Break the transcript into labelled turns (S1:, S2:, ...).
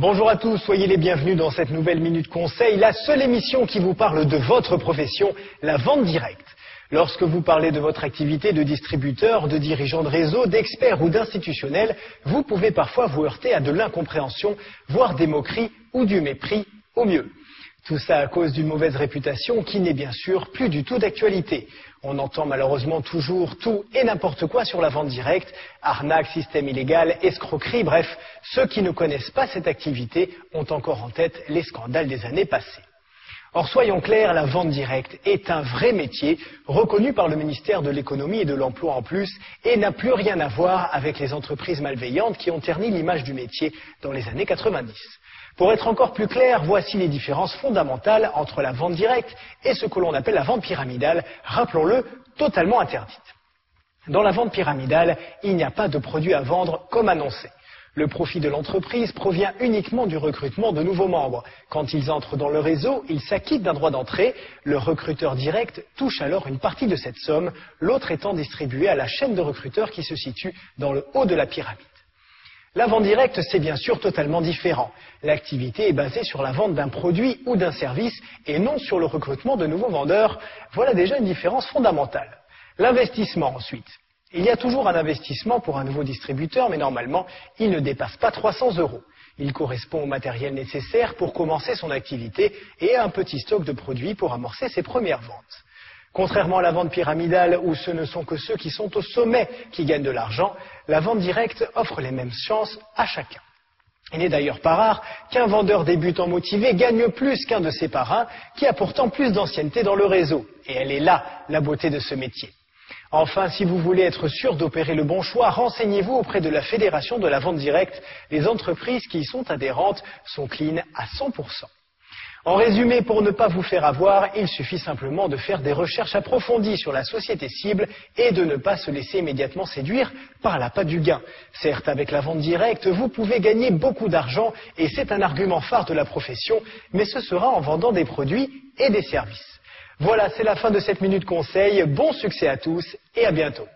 S1: Bonjour à tous, soyez les bienvenus dans cette nouvelle Minute Conseil, la seule émission qui vous parle de votre profession, la vente directe. Lorsque vous parlez de votre activité de distributeur, de dirigeant de réseau, d'expert ou d'institutionnel, vous pouvez parfois vous heurter à de l'incompréhension, voire des moqueries ou du mépris au mieux. Tout ça à cause d'une mauvaise réputation qui n'est bien sûr plus du tout d'actualité. On entend malheureusement toujours tout et n'importe quoi sur la vente directe, arnaque, système illégal, escroquerie, bref, ceux qui ne connaissent pas cette activité ont encore en tête les scandales des années passées. Or, soyons clairs, la vente directe est un vrai métier, reconnu par le ministère de l'économie et de l'emploi en plus, et n'a plus rien à voir avec les entreprises malveillantes qui ont terni l'image du métier dans les années 90. Pour être encore plus clair, voici les différences fondamentales entre la vente directe et ce que l'on appelle la vente pyramidale, rappelons-le, totalement interdite. Dans la vente pyramidale, il n'y a pas de produit à vendre comme annoncé. Le profit de l'entreprise provient uniquement du recrutement de nouveaux membres. Quand ils entrent dans le réseau, ils s'acquittent d'un droit d'entrée. Le recruteur direct touche alors une partie de cette somme, l'autre étant distribué à la chaîne de recruteurs qui se situe dans le haut de la pyramide. La vente directe, c'est bien sûr totalement différent. L'activité est basée sur la vente d'un produit ou d'un service et non sur le recrutement de nouveaux vendeurs. Voilà déjà une différence fondamentale. L'investissement ensuite. Il y a toujours un investissement pour un nouveau distributeur, mais normalement, il ne dépasse pas 300 €. Il correspond au matériel nécessaire pour commencer son activité et à un petit stock de produits pour amorcer ses premières ventes. Contrairement à la vente pyramidale, où ce ne sont que ceux qui sont au sommet qui gagnent de l'argent, la vente directe offre les mêmes chances à chacun. Il n'est d'ailleurs pas rare qu'un vendeur débutant motivé gagne plus qu'un de ses parrains, qui a pourtant plus d'ancienneté dans le réseau. Et elle est là, la beauté de ce métier. Enfin, si vous voulez être sûr d'opérer le bon choix, renseignez-vous auprès de la Fédération de la vente directe. Les entreprises qui y sont adhérentes sont clean à 100%. En résumé, pour ne pas vous faire avoir, il suffit simplement de faire des recherches approfondies sur la société cible et de ne pas se laisser immédiatement séduire par l'appât du gain. Certes, avec la vente directe, vous pouvez gagner beaucoup d'argent et c'est un argument phare de la profession, mais ce sera en vendant des produits et des services. Voilà, c'est la fin de cette Minute Conseil. Bon succès à tous et à bientôt.